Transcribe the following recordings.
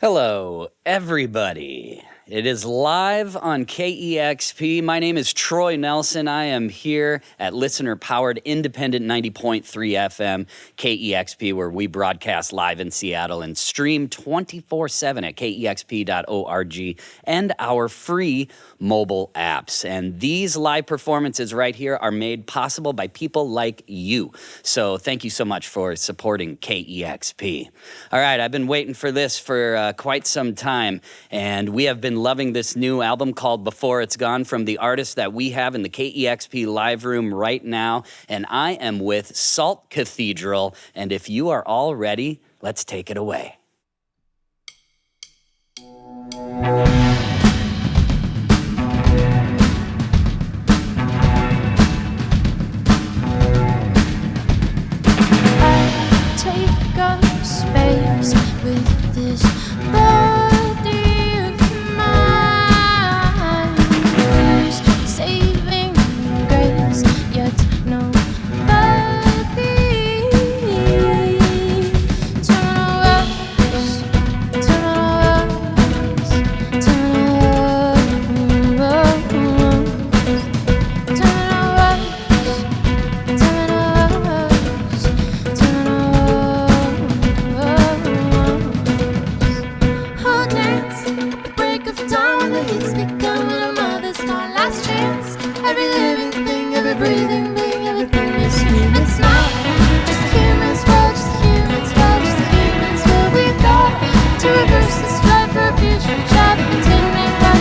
Hello, everybody. It is live on KEXP. My name is Troy Nelson. I am here at listener-powered independent 90.3 FM KEXP, where we broadcast live in Seattle and stream 24/7 at kexp.org and our free mobile apps. And these live performances right here are made possible by people like you. So thank you so much for supporting KEXP. All right, I've been waiting for this for quite some time, and we have been loving this new album called Before It's Gone from the artist that we have in the KEXP live room right now. And I am with Salt Cathedral. And if you are all ready, let's take it away. Take up space with this body of mine. Who's saving grace, yet nobody. Turn us, turn us, turn breathing being, everything is human. It's not just a human's world, just a human's world, just a human's world. We've got to reverse this flood for a future child that continuing back.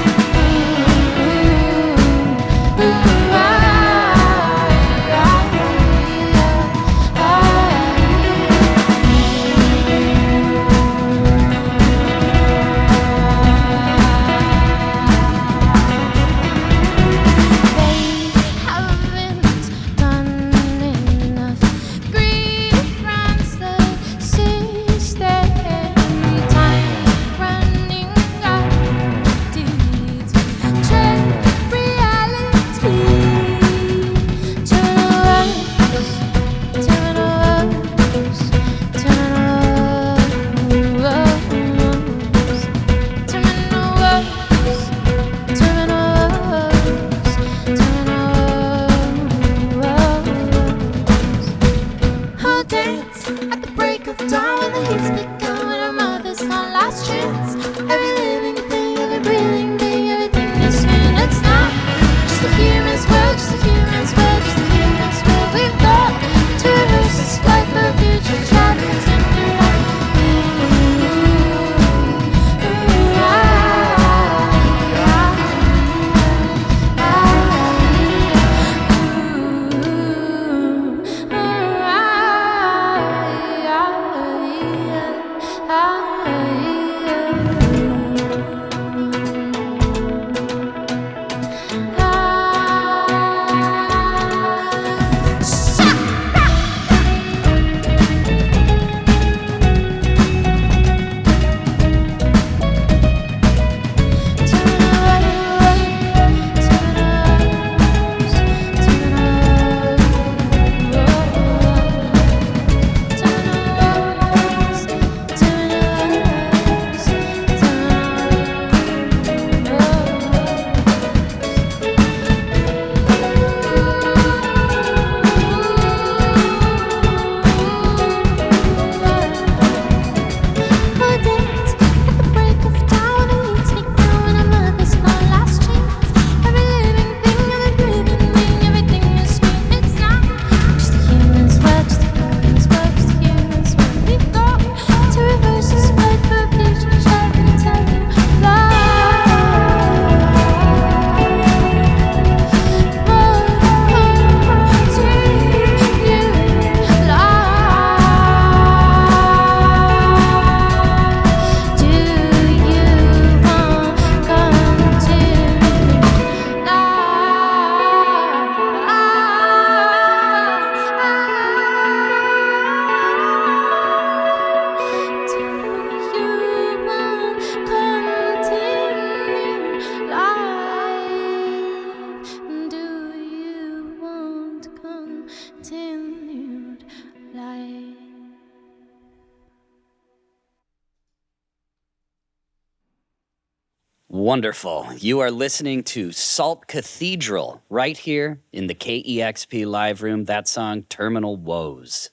Wonderful. You are listening to Salt Cathedral right here in the KEXP live room. That song, Terminal Woes.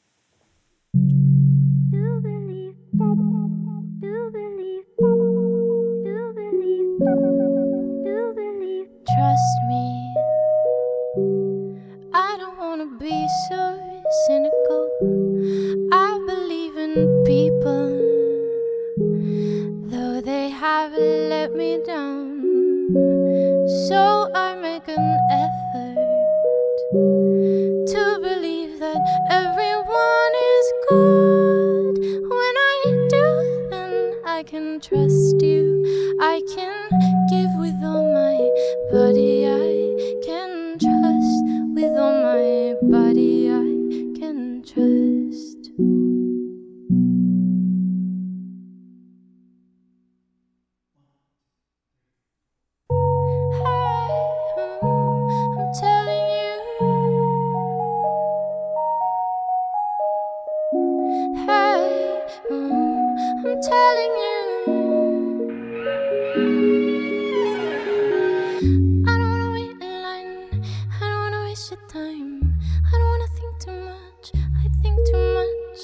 Trust me, I don't wanna be so cynical. I believe in people, though they have let me down. So I make an effort to believe that everyone is good. When I do, then I can trust you. I can give with all my body. I can trust with all my body. I can trust. I'm telling you. Hey, I'm telling you. I don't wanna wait in line. I don't wanna waste your time. I don't wanna think too much. I think too much.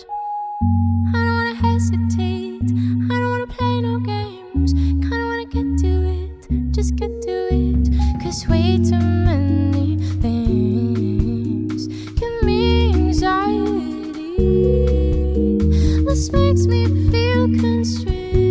I don't wanna hesitate. I don't wanna play no games. Kinda wanna get to it. Just get to it. 'Cause way too many things give me anxiety. This makes me feel constrained.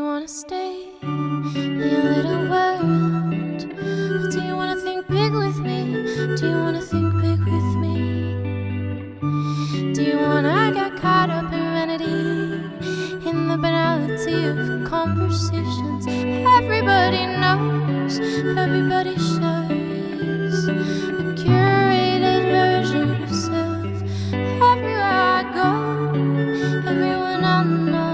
you wanna stay in your little world? Or do you wanna think big with me? Do you wanna think big with me? Do you wanna get caught up in vanity, in the banality of conversations? Everybody knows, everybody shows a curated version of self. Everywhere I go, everyone I know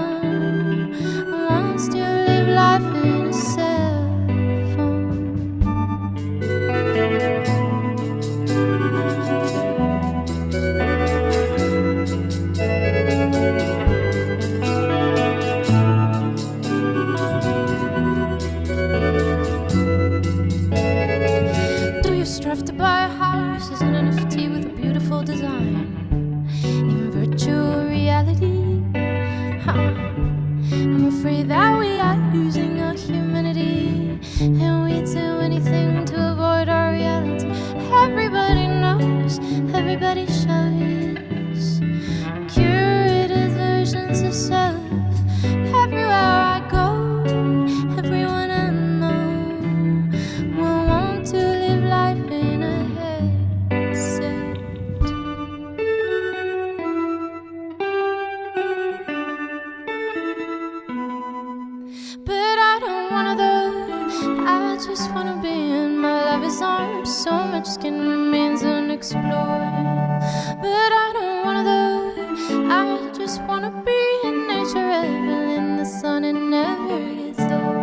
wants to live life in a cell phone. Do you strive to buy a house as an NFT with a beautiful design in virtual reality? I'm afraid that we are losing our humanity, and we do anything to avoid our reality. Everybody knows, everybody shows curated versions of self. Everywhere I go, everyone I know will want to live life in a headset. But I don't wanna though, I just wanna be in my lover's arms. So much skin remains unexplored. But I don't wanna though, I just wanna be in nature, revel in the sun and never gets old.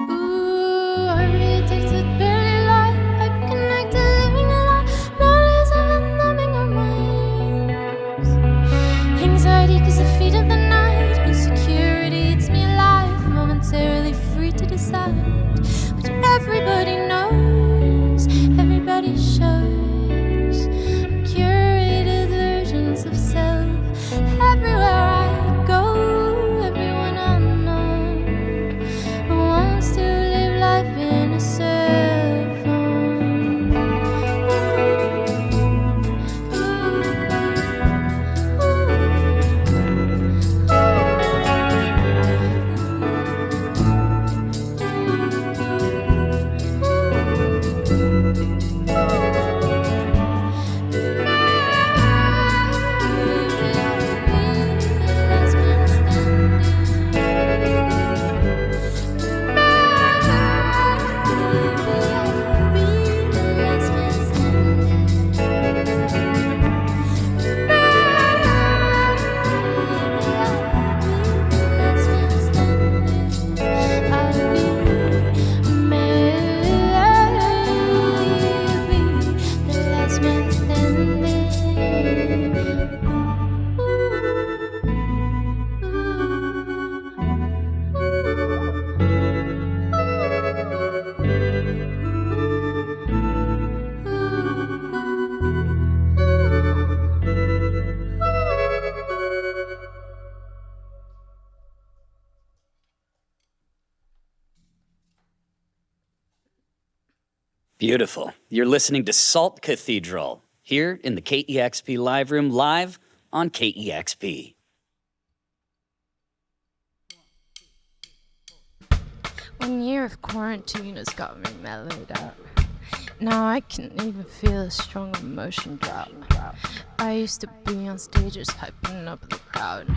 Ooh, I'm addicted, barely alive, hyper-connected, living a lie. No days of numbing our minds. Anxiety 'cause the feet of the night. Insecurity eats me alive, momentarily free to decide. But everybody knows, everybody shows curated versions of self. Everywhere I go, everyone I know wants to live life in a cell phone. Beautiful. You're listening to Salt Cathedral here in the KEXP live room, live on KEXP. One year of quarantine has got me mellowed out. Now I can even feel a strong emotion drop. I used to be on stages hyping up the crowd.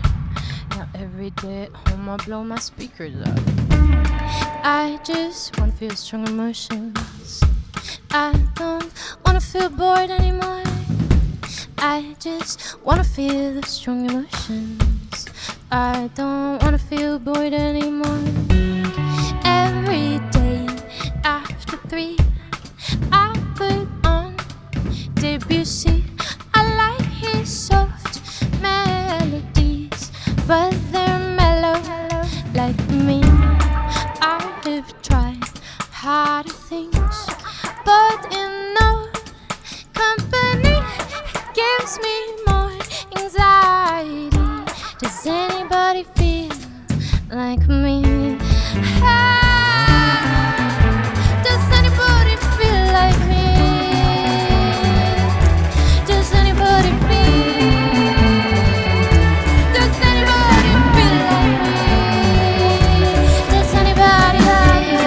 Now every day at home I blow my speakers up. I just wanna feel strong emotions. I don't wanna feel bored anymore. I just wanna feel the strong emotions. I don't wanna feel bored anymore. Every day after 3, I put on Debussy. I like his soft melodies, but they're mellow like me. I have tried harder things, but in no company it gives me more anxiety. Does anybody feel like me? Does anybody feel like me? Does anybody feel? Does anybody feel like me? Does anybody like you?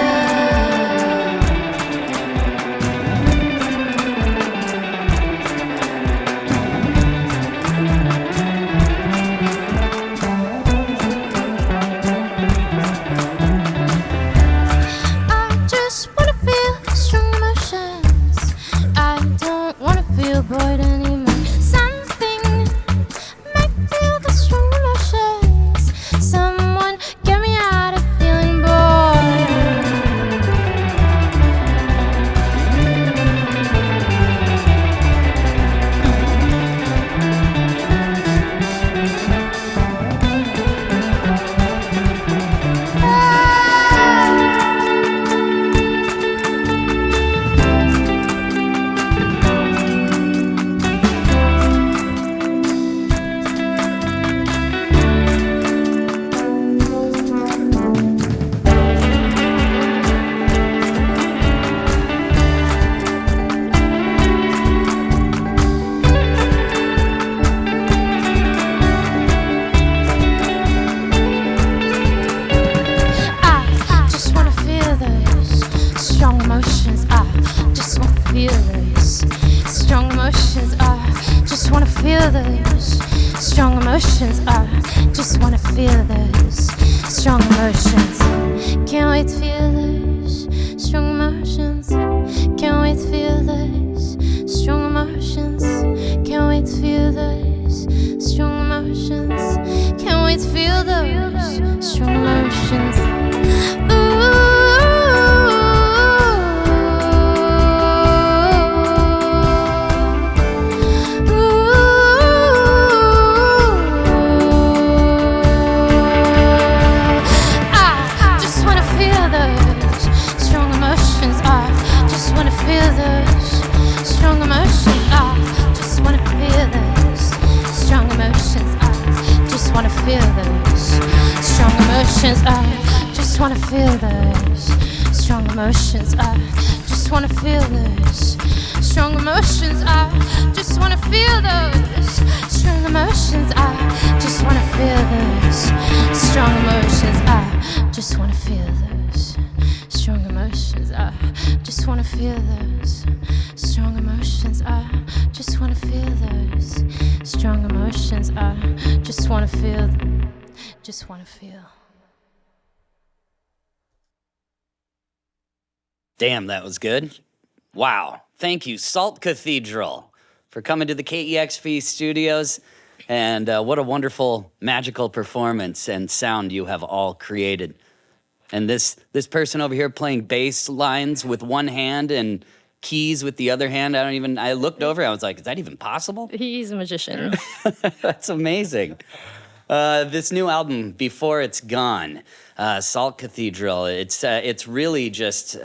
I just wanna feel strong emotions. I don't wanna feel bored anymore. Something make me feel the strong emotions. Someone get me out of feeling bored. I just wanna feel those strong emotions. I just wanna feel those strong emotions. I just wanna feel those strong emotions. I just wanna feel those strong emotions. Can't wait to feel those strong emotions. Can't wait to feel those strong emotions. Can't wait to feel those strong emotions. Can't wait to feel those strong emotions. I just wanna feel those strong emotions. I just wanna feel those strong emotions. I just wanna feel those strong emotions. I just wanna feel those strong emotions. I just wanna feel those strong emotions. I just wanna feel those strong emotions. I just wanna feel those strong emotions. I just wanna feel those strong emotions. I just wanna feel those strong emotions. I just wanna feel those strong emotions. I just wanna feel those strong emotions. I just wanna feel. Just wanna feel. Damn, that was good. Wow. Thank you, Salt Cathedral, for coming to the KEXP studios. And what a wonderful, magical performance and sound you have all created. And this person over here playing bass lines with one hand and keys with the other hand, I looked over, I was like, is that even possible? He's a magician. That's amazing. This new album, Before It's Gone, Salt Cathedral, it's really just,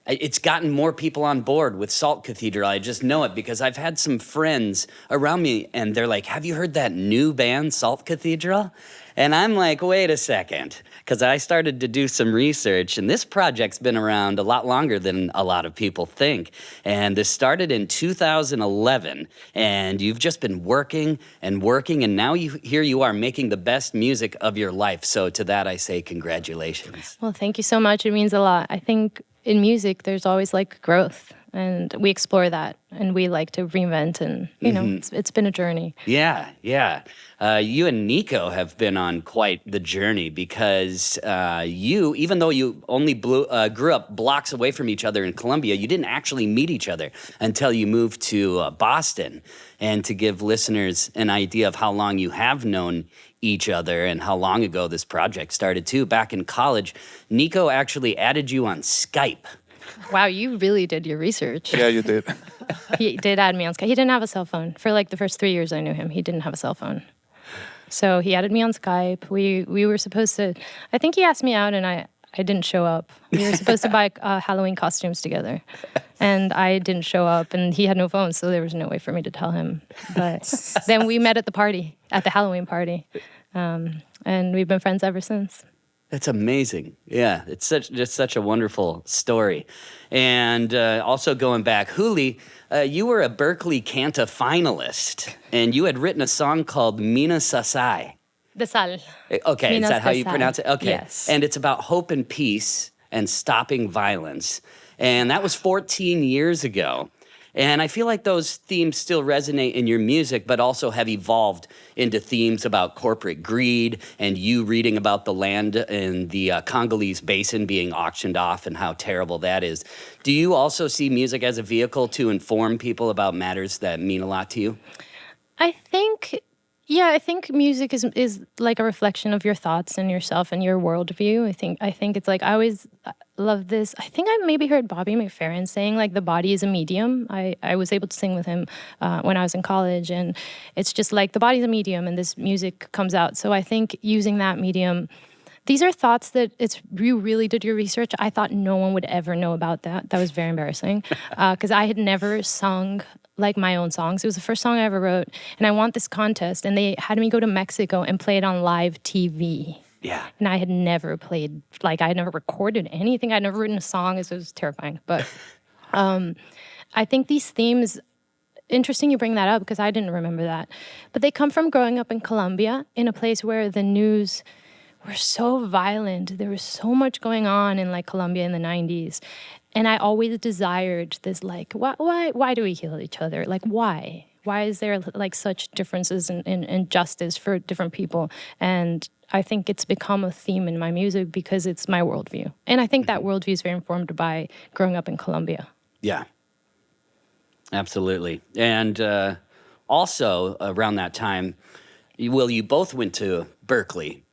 it's gotten more people on board with Salt Cathedral. I just know it because I've had some friends around me and they're like, have you heard that new band, Salt Cathedral? And I'm like, wait a second, because I started to do some research, and this project's been around a lot longer than a lot of people think. And this started in 2011, and you've just been working, and now here you are making the best music of your life. So to that, I say congratulations. Well, thank you so much. It means a lot. I think in music, there's always like growth, and we explore that, and we like to reinvent, and you know, it's been a journey. Yeah. You and Nico have been on quite the journey because you, even though you only grew up blocks away from each other in Columbia, you didn't actually meet each other until you moved to Boston. And to give listeners an idea of how long you have known each other and how long ago this project started too, back in college, Nico actually added you on Skype. Wow, you really did your research. Yeah, you did. He did add me on Skype. He didn't have a cell phone. For like the first 3 years I knew him, he didn't have a cell phone. So he added me on Skype. We were supposed to, I think he asked me out and I didn't show up. We were supposed to buy Halloween costumes together. And I didn't show up and he had no phone, so there was no way for me to tell him. But then we met at the party, at the Halloween party. And we've been friends ever since. That's amazing. Yeah, it's just such a wonderful story. And also going back, Juli, you were a Berkeley Canta finalist, and you had written a song called Mina Sasai. Desal. Okay, Mina is that how you Sasai. pronounce it? Okay. Yes. And it's about hope and peace and stopping violence. And that was 14 years ago. And I feel like those themes still resonate in your music, but also have evolved into themes about corporate greed and you reading about the land in the Congolese basin being auctioned off and how terrible that is. Do you also see music as a vehicle to inform people about matters that mean a lot to you? I think music is like a reflection of your thoughts and yourself and your worldview. I think it's like, I always love this. I think I maybe heard Bobby McFerrin saying like the body is a medium. I was able to sing with him when I was in college, and it's just like the body's a medium and this music comes out. So I think using that medium, these are thoughts that you really did your research. I thought no one would ever know about that. That was very embarrassing because I had never sung like my own songs. It was the first song I ever wrote, and I won this contest, and they had me go to Mexico and play it on live TV. Yeah. And I had never played, like I had never recorded anything. I'd never written a song. It was terrifying. But I think these themes, interesting you bring that up because I didn't remember that. But they come from growing up in Colombia, in a place where the news were so violent. There was so much going on in like Colombia in the 90s. And I always desired this, like, why do we kill each other? Like, why? Why is there like such differences in justice for different people? And I think it's become a theme in my music because it's my worldview. And I think that worldview is very informed by growing up in Colombia. Yeah, absolutely. And also around that time, you both went to Berkeley.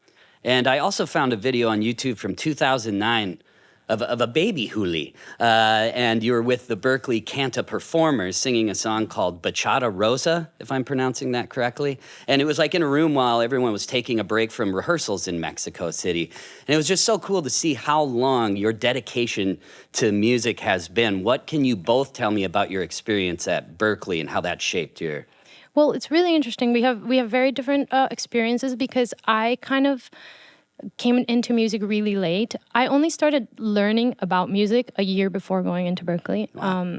And I also found a video on YouTube from 2009 of a baby Juli. And you were with the Berkeley Canta performers singing a song called Bachata Rosa, if I'm pronouncing that correctly. And it was like in a room while everyone was taking a break from rehearsals in Mexico City. And it was just so cool to see how long your dedication to music has been. What can you both tell me about your experience at Berkeley and how that shaped your... Well, it's really interesting. We have very different experiences because I kind of came into music really late. I only started learning about music a year before going into Berkeley. Wow.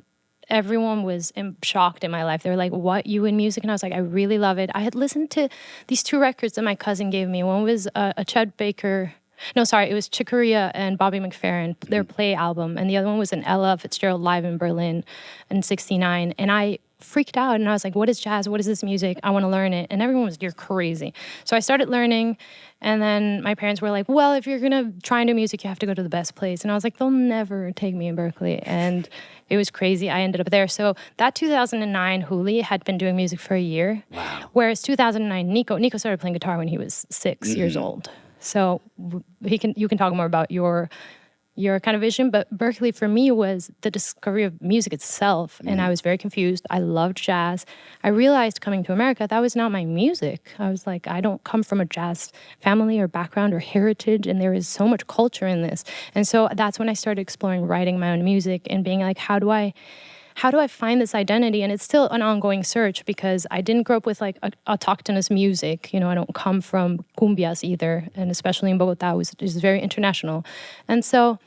Everyone was shocked in my life. They were like, what, you in music? And I was like, I really love it. I had listened to these two records that my cousin gave me. One was a Chet Baker... No, sorry, it was Chick Corea and Bobby McFerrin, their Play album. And the other one was an Ella Fitzgerald live in Berlin in 1969. And I freaked out and I was like, what is jazz? What is this music? I want to learn it. And everyone was, you're crazy. So I started learning. And then my parents were like, well, if you're going to try and do music, you have to go to the best place. And I was like, they'll never take me in Berkeley. And it was crazy. I ended up there. So that 2009, Juli had been doing music for a year. Wow. Whereas 2009, Nico started playing guitar when he was 6 years old. So you can talk more about your kind of vision, but Berkeley for me was the discovery of music itself, and I was very confused. I loved jazz. I realized coming to America that was not my music. I was like, I don't come from a jazz family or background or heritage, and there is so much culture in this. And so that's when I started exploring writing my own music and being like, how do I find this identity? And it's still an ongoing search because I didn't grow up with like autochthonous music. You know, I don't come from cumbias either. And especially in Bogota, it's very international. And so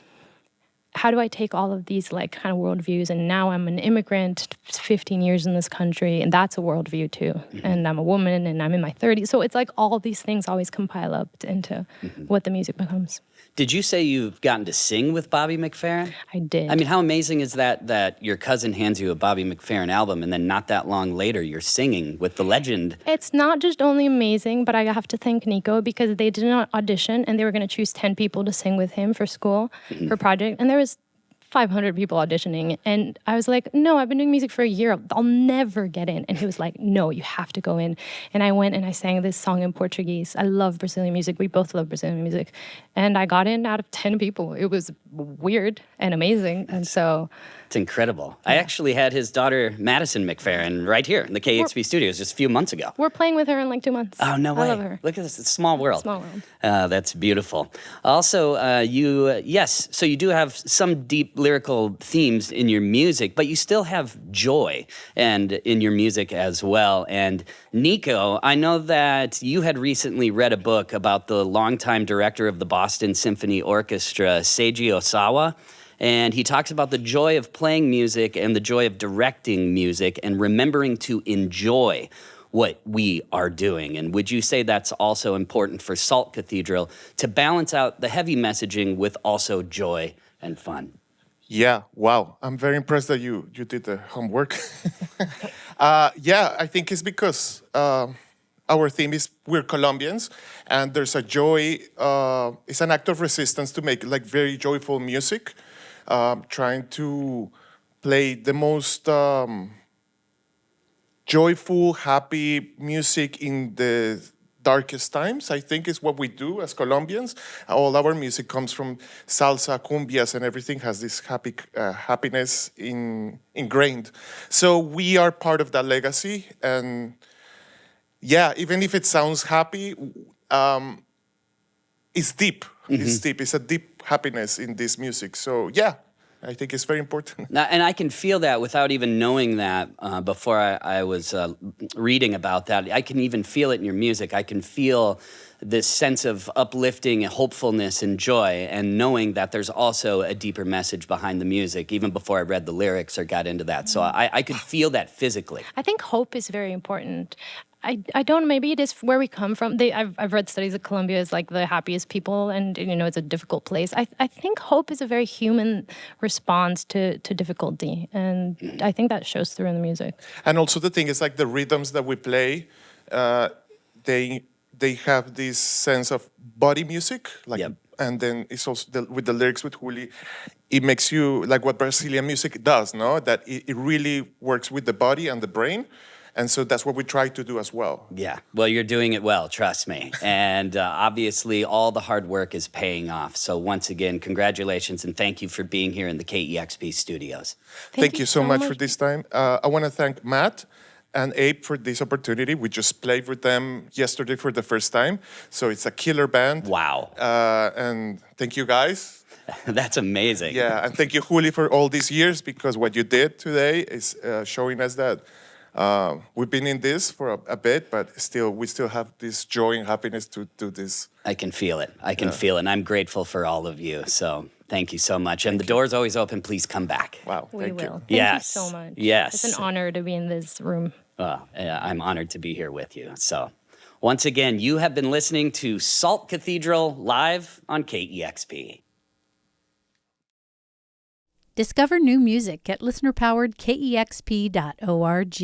how do I take all of these like kind of worldviews? And now I'm an immigrant, 15 years in this country, and that's a worldview too. Mm-hmm. And I'm a woman and I'm in my 30s. So it's like all these things always compile up into what the music becomes. Did you say you've gotten to sing with Bobby McFerrin? I did. I mean, how amazing is that your cousin hands you a Bobby McFerrin album and then not that long later you're singing with the legend? It's not just only amazing, but I have to thank Nico because they did not audition and they were going to choose 10 people to sing with him for school, for project. And there was 500 people auditioning. And I was like, no, I've been doing music for a year. I'll never get in. And he was like, no, you have to go in. And I went and I sang this song in Portuguese. I love Brazilian music. We both love Brazilian music. And I got in out of 10 people. It was weird and amazing. And so... It's incredible. Yeah. I actually had his daughter, Madison McFerrin, right here in the KEXP studios just a few months ago. We're playing with her in like 2 months. Oh, no way. I love her. Look at this. It's a small world. Small world. That's beautiful. Also, so you do have some deep lyrical themes in your music, but you still have joy and in your music as well. And Nico, I know that you had recently read a book about the longtime director of the Boston Symphony Orchestra, Seiji Osawa. And he talks about the joy of playing music and the joy of directing music and remembering to enjoy what we are doing. And would you say that's also important for Salt Cathedral to balance out the heavy messaging with also joy and fun? Yeah, wow. I'm very impressed that you did the homework. I think it's because our theme is we're Colombians, and there's a joy, it's an act of resistance to make like very joyful music, trying to play the most joyful, happy music in the darkest times, I think is what we do as Colombians. All our music comes from salsa, cumbias, and everything has this happiness ingrained. So we are part of that legacy. And yeah, even if it sounds happy, it's deep. Mm-hmm. It's deep. It's a deep happiness in this music. So yeah, I think it's very important. Now, and I can feel that without even knowing that before I was reading about that. I can even feel it in your music. I can feel this sense of uplifting, hopefulness, and joy, and knowing that there's also a deeper message behind the music, even before I read the lyrics or got into that. So I could feel that physically. I think hope is very important. I don't, maybe it is where we come from. I've read studies that Colombia is like the happiest people, and it's a difficult place. I think hope is a very human response to difficulty, and I think that shows through in the music. And also the thing is like the rhythms that we play, they have this sense of body music, like, yep. And then it's also with the lyrics with Juli, it makes you like what Brazilian music does, no? That it really works with the body and the brain. And so that's what we try to do as well. Yeah, well, you're doing it well, trust me. And obviously, all the hard work is paying off. So once again, congratulations, and thank you for being here in the KEXP studios. Thank you so much for this time. I want to thank Matt and Abe for this opportunity. We just played with them yesterday for the first time. So it's a killer band. Wow. And thank you, guys. That's amazing. Yeah, and thank you, Juli, for all these years, because what you did today is showing us that we've been in this for a bit, but we still have this joy and happiness to do this. I can feel it. I can feel it. And I'm grateful for all of you. So thank you so much. And the door's always open. Please come back. Wow. We will. You. Thank you so much. Yes. It's an honor to be in this room. I'm honored to be here with you. So once again, you have been listening to Salt Cathedral live on KEXP. Discover new music at listener-powered KEXP.org.